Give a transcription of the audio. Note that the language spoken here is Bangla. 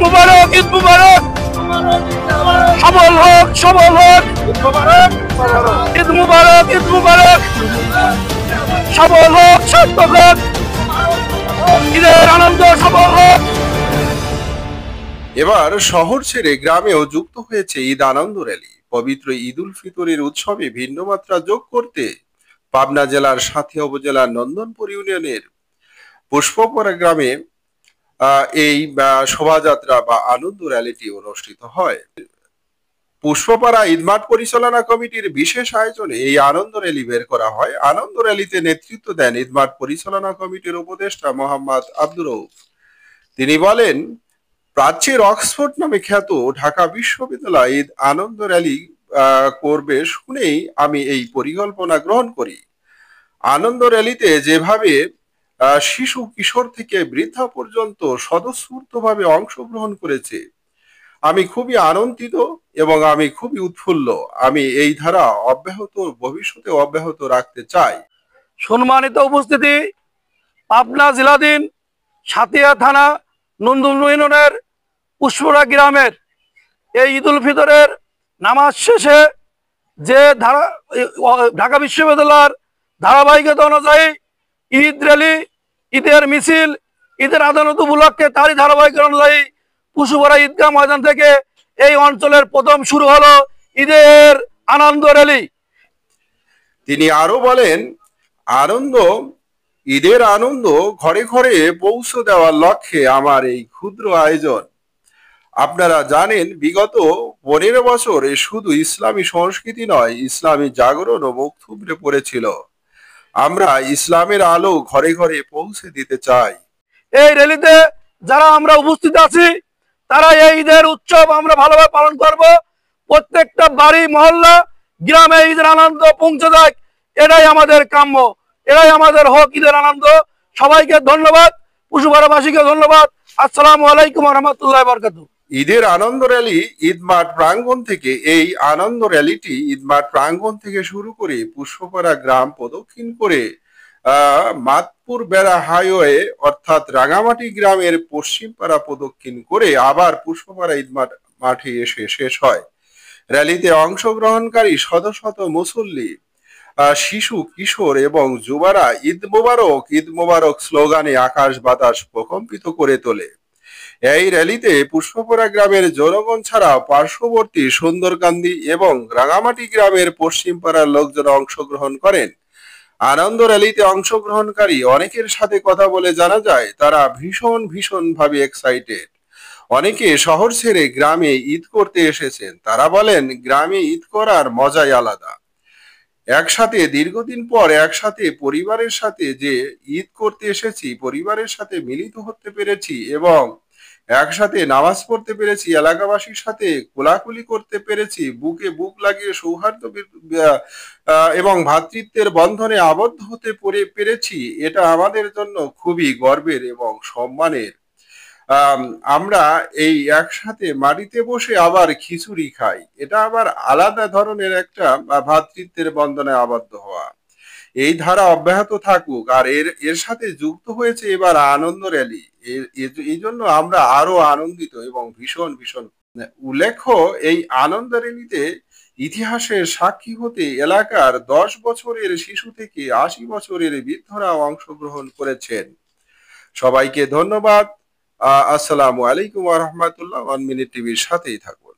মুবারক, ঈদ মুবারক, সবল হোক, সবল হোক, ঈদ মুবারক, ঈদ মুবারক, সবল হোক, সার্থক হোক, ঈদের আনন্দ সবল হোক। এবার শহর ছেড়ে গ্রামেও যুক্ত হয়েছে ঈদ আনন্দ র্যালি। পবিত্র ঈদ উল ফিতরের উৎসবে ভিন্ন মাত্রা যোগ করতে পাবনা জেলার সাঁথিয়া উপজেলার নন্দনপুর ইউনিয়নের পুষ্পপাড়া গ্রামে এই শোভাযাত্রা বা আনন্দ র্যালিটি অনুষ্ঠিত হয়। পুষ্পপাড়া ঈদমাঠ পরিচালনা কমিটির বিশেষ আয়োজনে এই আনন্দ র্যালি বের করা হয়। আনন্দ র্যালিতে নেতৃত্ব দেন ঈদমাঠ পরিচালনা কমিটির উপদেষ্টা মোহাম্মদ আব্দুর রউফ। তিনি বলেন, প্রাচ্যের অক্সফোর্ড নামে খ্যাত ঢাকা বিশ্ববিদ্যালয় ঈদ আনন্দ র্যালি করবে শুনেই আমি এই পরিকল্পনা গ্রহণ করি। আনন্দ র্যালিতে যেভাবে শিশু কিশোর থেকে বৃদ্ধা পর্যন্ত স্বতঃস্ফূর্তভাবে অংশগ্রহণ করেছে, আমি খুবই আনন্দিত এবং আমি খুবই উৎফুল্ল। আমি এই ধারা ভবিষ্যতে অব্যাহত রাখতে চাই। সম্মানিত উপস্থিতি, পাবনা জেলাধীন সাঁথিয়া থানা নন্দনপুর ইউনিয়নের পুষ্পপাড়া গ্রামের এই ঈদ উল ফিতরের নামাজ শেষে যে ঢাকা বিশ্ববিদ্যালয়ের ধারাবাহিকতা অনুযায়ী ঈদ র্যালি, ঈদের মিছিল, ঈদের আদালত উপলক্ষে তারই ধারাবাহিকতা অনুযায়ী পুষ্পপাড়া ঈদগাহ ময়দান থেকে এই অঞ্চলের প্রথম শুরু হলো ঈদের আনন্দ র্যালি। তিনি আরো বলেন, ঈদের আনন্দ ঘরে ঘরে পৌঁছে দেওয়ার লক্ষ্যে আমার এই ক্ষুদ্র আয়োজন। আপনারা জানেন, বিগত 15 বছরে শুধু ইসলামী সংস্কৃতি নয়, ইসলামী জাগরণও মুখ থুবড়ে পড়েছিল। আমরা ইসলামের আলো ঘরে ঘরে পৌঁছে দিতে চাই। এই র্যালিতে যারা আমরা উপস্থিত আছি, তারা এই ঈদের উৎসব আমরা ভালোভাবে পালন করব। প্রত্যেকটা বাড়ি মহল্লা গ্রামে ঈদের আনন্দ পৌঁছে যায়, এটাই আমাদের কাম্য, এটাই আমাদের হক ঈদের আনন্দ। সবাইকে ধন্যবাদ, পুষ্পপাড়াবাসীকে ধন্যবাদ। আসসালামু আলাইকুম ওয়া রাহমাতুল্লাহি ওয়া বারাকাতুহু। ঈদের আনন্দ র্যালি ঈদমাঠ প্রাঙ্গণ থেকে এই আনন্দ র্যালিটি ঈদমাঠ প্রাঙ্গণ থেকে শুরু করে পুষ্পপাড়া গ্রাম প্রদক্ষিণ করে মাদপুর বেড়া হাইওয়ে অর্থাৎ রাঙামাটি গ্রামের পশ্চিম পাড়া প্রদক্ষিণ করে আবার পুষ্পপাড়া ঈদমাঠ মাঠে এসে শেষ হয়। র্যালিতে অংশগ্রহণকারী শত শত মুসল্লি, শিশু কিশোর এবং যুবারা ঈদ মোবারক স্লোগানে আকাশ বাতাস প্রকম্পিত করে তোলে। এই র্যালিতে পুষ্পপাড়া গ্রামের জনগণ ছাড়াও পার্শ্ববর্তী সুন্দরকান্দি এবং রাঙামাটি গ্রামের পশ্চিম পাড়ার লোকজন অংশগ্রহণ করেন। আনন্দ র্যালিতে অংশগ্রহণকারী অনেকের সাথে কথা বলে জানা যায় তারা ভীষণ ভাবে এক্সাইটেড। অনেকে শহর ছেড়ে গ্রামে ঈদ করতে এসেছেন। তারা বলেন, গ্রামে ঈদ করার মজাই আলাদা। একসাথে দীর্ঘদিন পর একসাথে পরিবারের সাথে যে ঈদ করতে এসেছি, পরিবারের সাথে মিলিত হতে পেরেছি এবং একসাথে নামাজ পড়তে পেরেছি, এলাকাবাসীর সাথে কোলাকুলি করতে পেরেছি, বুকে বুক লাগিয়ে সৌহার্দ্য এবং ভ্রাতৃত্বের বন্ধনে আবদ্ধ হতে পেরেছি, এটা আমাদের জন্য খুবই গর্বের এবং সম্মানের। আমরা এই একসাথে মাটিতে বসে আবার খিচুড়ি খাই, এটা আবার আলাদা ধরনের একটা ভ্রাতৃত্বের বন্ধনে আবদ্ধ হওয়া। এই ধারা অব্যাহত থাকুক। আর এর সাথে যুক্ত হয়েছে এবার আনন্দ র্যালি। এই জন্য আমরা আরো আনন্দিত এবং ভীষণ উল্লেখ্য, এই আনন্দ র্যালিতে ইতিহাসের সাক্ষী হতে এলাকার 10 বছরের শিশু থেকে 80 বছরের বৃদ্ধরা অংশগ্রহণ করেছেন। সবাইকে ধন্যবাদ। আসসালামু আলাইকুম ওয়া রাহমাতুল্লাহ। 1 মিনিট টিভির সাথেই থাকুন।